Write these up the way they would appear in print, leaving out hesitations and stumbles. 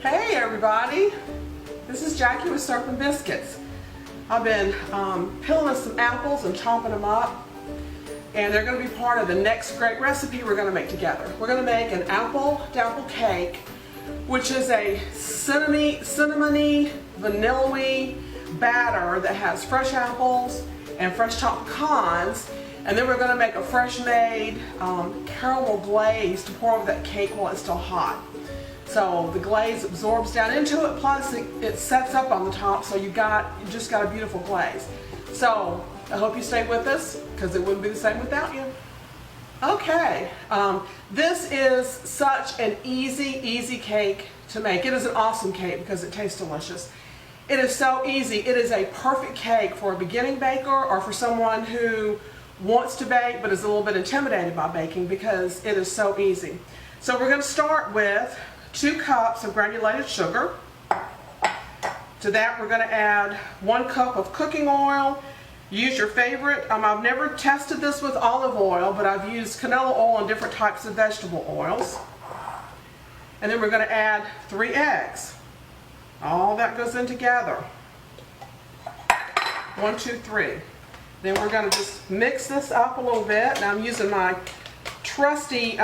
Hey everybody, this is Jackie with Syrup and Biscuits. I've been peeling some apples and chopping them up, and they're going to be part of the next great recipe we're going to make together. We're going to make an apple dapple cake, which is a cinnamony, vanilla-y batter that has fresh apples and fresh chopped pecans, and then we're going to make a fresh made caramel glaze to pour over that cake while it's still hot. So the glaze absorbs down into it, plus it sets up on the top, so you just got a beautiful glaze. So I hope you stay with us, because it wouldn't be the same without you. Okay, this is such an easy cake to make. It is an awesome cake because it tastes delicious. It is so easy. It is a perfect cake for a beginning baker or for someone who wants to bake but is a little bit intimidated by baking, because it is so easy. So we're going to start with 2 cups of granulated sugar. To that we're going to add 1 cup of cooking oil. Use your favorite. I've never tested this with olive oil, but I've used canola oil and different types of vegetable oils. And then we're going to add 3 eggs. All that goes in together. 1, 2, 3. Then we're going to just mix this up a little bit. Now I'm using my trusty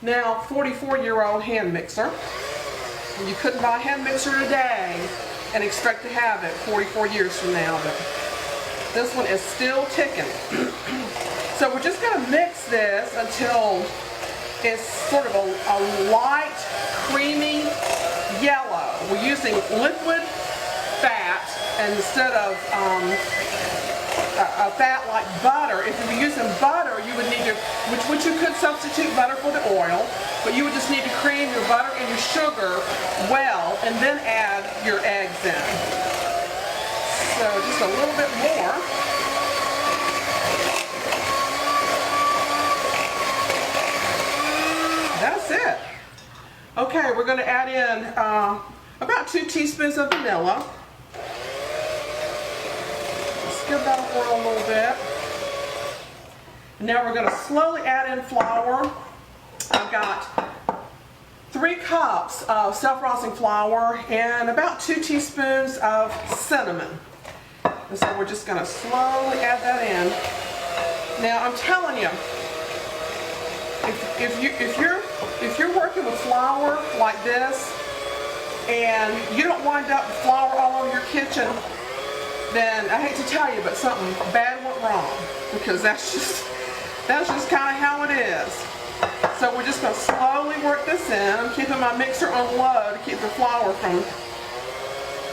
now 44-year-old hand mixer. You couldn't buy a hand mixer today and expect to have it 44 years from now, but this one is still ticking. So we're just going to mix this until it's sort of a light, creamy yellow. We're using liquid fat instead of a fat like butter. If you were using butter, you would need to, which you could substitute butter for the oil, but you would just need to cream your butter and your sugar well, and then add your eggs in. So just a little bit more. That's it. Okay, we're going to add in about 2 teaspoons of vanilla. Give that a whirl a little bit. Now we're going to slowly add in flour. I've got 3 cups of self-rising flour and about 2 teaspoons of cinnamon. And so we're just going to slowly add that in. Now I'm telling you, if you're working with flour like this and you don't wind up with flour all over your kitchen, then I hate to tell you, but something bad went wrong, because that's just kind of how it is. So we're just going to slowly work this in. I'm keeping my mixer on low to keep the flour from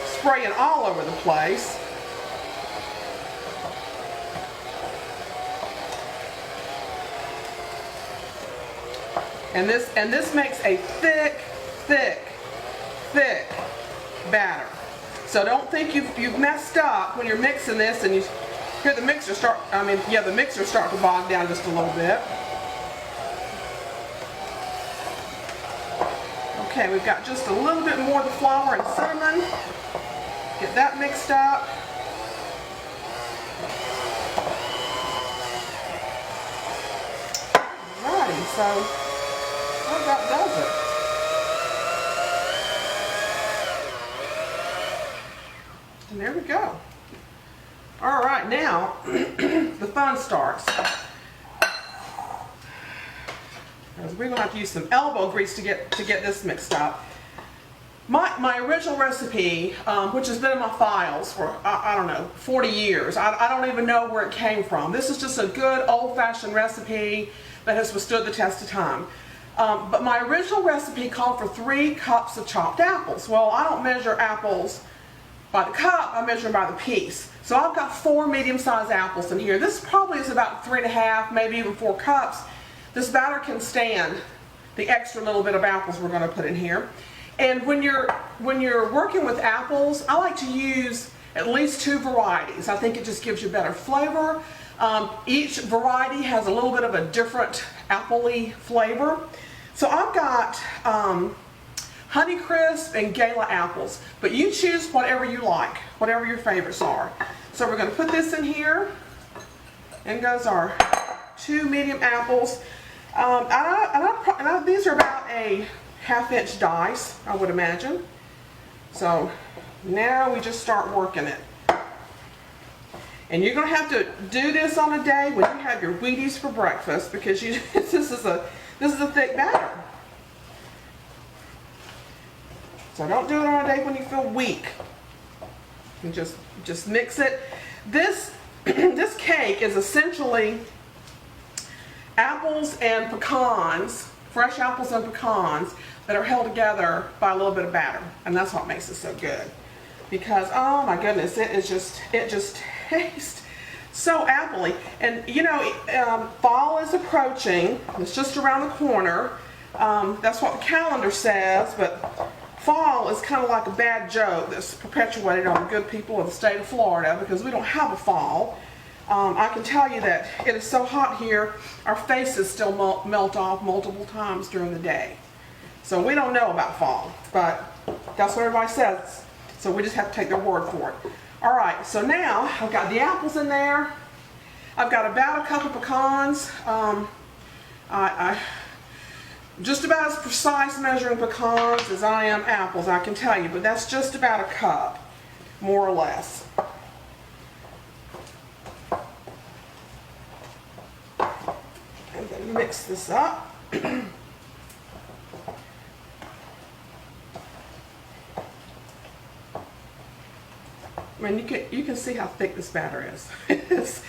spraying all over the place. And this makes a thick batter. So don't think you've messed up when you're mixing this and you hear the mixer start to bog down just a little bit. Okay, we've got just a little bit more of the flour and cinnamon. Get that mixed up. Alrighty, so that does it. And there we go. All right, now the fun starts. Because we're going to have to use some elbow grease to get this mixed up. My original recipe, which has been in my files for, I don't know, 40 years. I don't even know where it came from. This is just a good old-fashioned recipe that has withstood the test of time. But my original recipe called for 3 cups of chopped apples. Well, I don't measure apples by the cup, I measure by the piece. So I've got 4 medium-sized apples in here. This probably is about 3½, maybe even 4 cups. This batter can stand the extra little bit of apples we're going to put in here. And when you're working with apples, I like to use at least 2 varieties. I think it just gives you better flavor. Each variety has a little bit of a different apple-y flavor. So I've got Honeycrisp and Gala apples, but you choose whatever you like, whatever your favorites are. So we're going to put this in here. In goes our 2 medium apples. These are about a 1/2-inch dice, I would imagine. So now we just start working it. And you're going to have to do this on a day when you have your Wheaties for breakfast, because this is a thick batter. So don't do it on a day when you feel weak. And just mix it. This this cake is essentially apples and pecans, fresh apples and pecans that are held together by a little bit of batter, and that's what makes it so good. Because oh my goodness, it just tastes so appley. And you know, fall is approaching. It's just around the corner. That's what the calendar says, but fall is kind of like a bad joke that's perpetuated on the good people of the state of Florida, because we don't have a fall. I can tell you that it is so hot here, our faces still melt off multiple times during the day. So we don't know about fall, but that's what everybody says. So we just have to take their word for it. All right, so now I've got the apples in there. I've got about a cup of pecans. Just about as precise measuring pecans as I am apples, I can tell you, but that's just about a cup, more or less. And then mix this up. I mean, you can see how thick this batter is. It is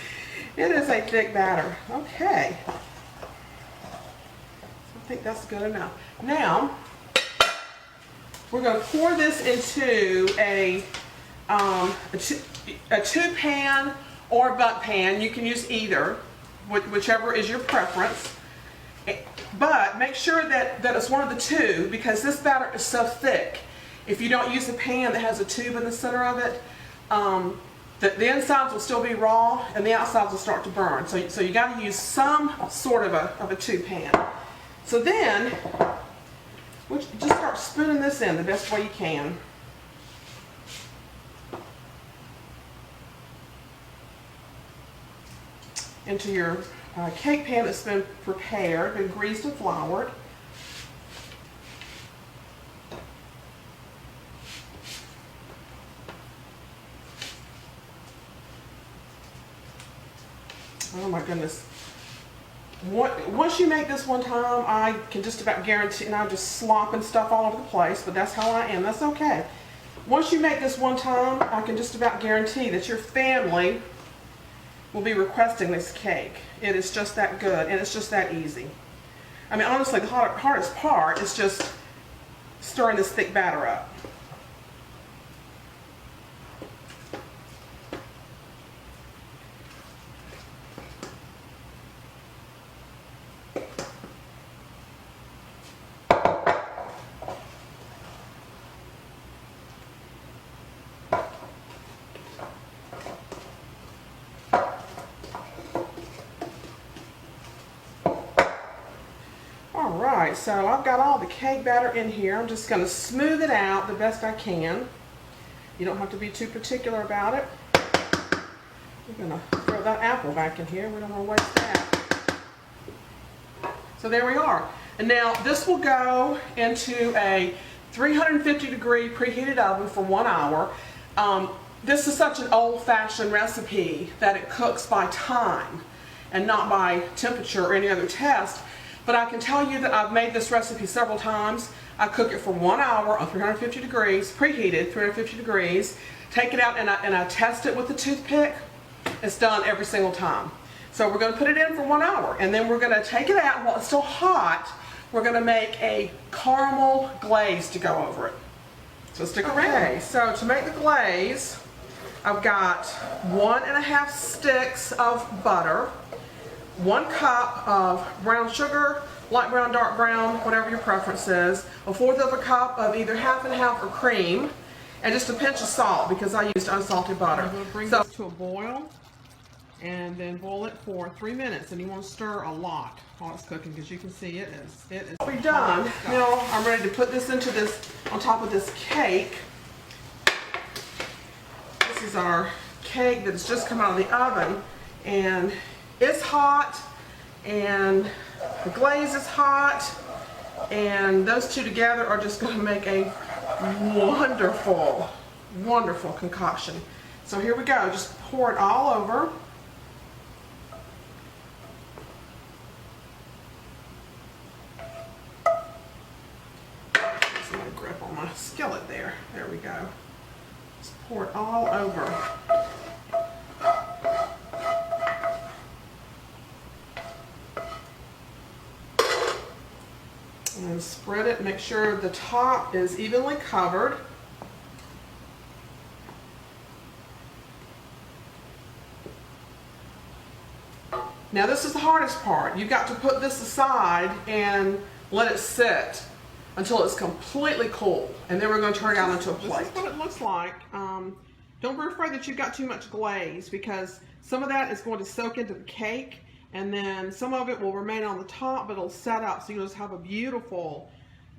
a thick batter. Okay. I think that's good enough. Now, we're going to pour this into a tube pan or a butt pan. You can use either, whichever is your preference. But make sure that it's one of the two, because this batter is so thick. If you don't use a pan that has a tube in the center of it, the insides will still be raw and the outsides will start to burn. So you got to use some sort of a tube pan. So then, just start spooning this in the best way you can. Into your cake pan that's been prepared, been greased and floured. Oh my goodness. Once you make this one time, I can just about guarantee, and I'm just slopping stuff all over the place, but that's how I am. That's okay. Once you make this one time, I can just about guarantee that your family will be requesting this cake. It is just that good, and it's just that easy. I mean, honestly, the hardest part is just stirring this thick batter up. Alright, so I've got all the cake batter in here. I'm just going to smooth it out the best I can. You don't have to be too particular about it. We're going to throw that apple back in here. We don't want to waste that. So there we are. And now this will go into a 350-degree preheated oven for 1 hour. This is such an old-fashioned recipe that it cooks by time and not by temperature or any other test. But I can tell you that I've made this recipe several times. I cook it for 1 hour on 350 degrees, preheated 350 degrees. Take it out and I test it with a toothpick. It's done every single time. So we're going to put it in for 1 hour, and then we're going to take it out while it's still hot. We're going to make a caramel glaze to go over it. So stick around. Okay, so to make the glaze, I've got 1.5 sticks of butter, 1 cup of brown sugar, light brown, dark brown, whatever your preference is, 1/4 of a cup of either half and half or cream, and just a pinch of salt because I used unsalted butter. I'm going to bring this to a boil and then boil it for 3 minutes, and you want to stir a lot while it's cooking because you can see it is we're done. Now I'm ready to put this into on top of this cake. This is our cake that's just come out of the oven, and it's hot and the glaze is hot, And those two together are just going to make a wonderful, wonderful concoction. So here we go. Just pour it all over. Just want to grip on my skillet there. There we go. Just pour it all over. And spread it, make sure the top is evenly covered. Now this is the hardest part. You've got to put this aside and let it sit until it's completely cool. And then we're going to turn it out into a plate. This is what it looks like. Don't be afraid that you've got too much glaze, because some of that is going to soak into the cake, and then some of it will remain on the top, but it'll set up, so you'll just have a beautiful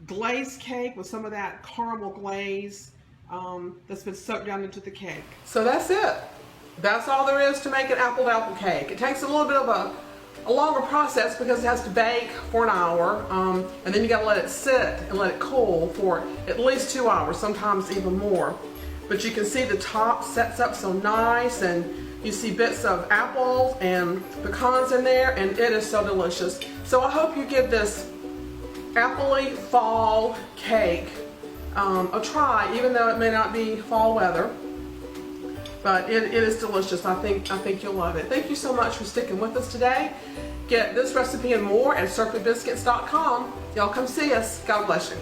glazed cake with some of that caramel glaze that's been soaked down into the cake. So that's it. That's all there is to make an apple dapple cake. It takes a little bit of a longer process because it has to bake for an hour, and then you got to let it sit and let it cool for at least 2 hours, sometimes even more. But you can see the top sets up so nice, and you see bits of apples and pecans in there, and it is so delicious. So I hope you give this appley fall cake a try, even though it may not be fall weather. But it is delicious. I think you'll love it. Thank you so much for sticking with us today. Get this recipe and more at ssyrupandbiscuits.com. Y'all come see us. God bless you.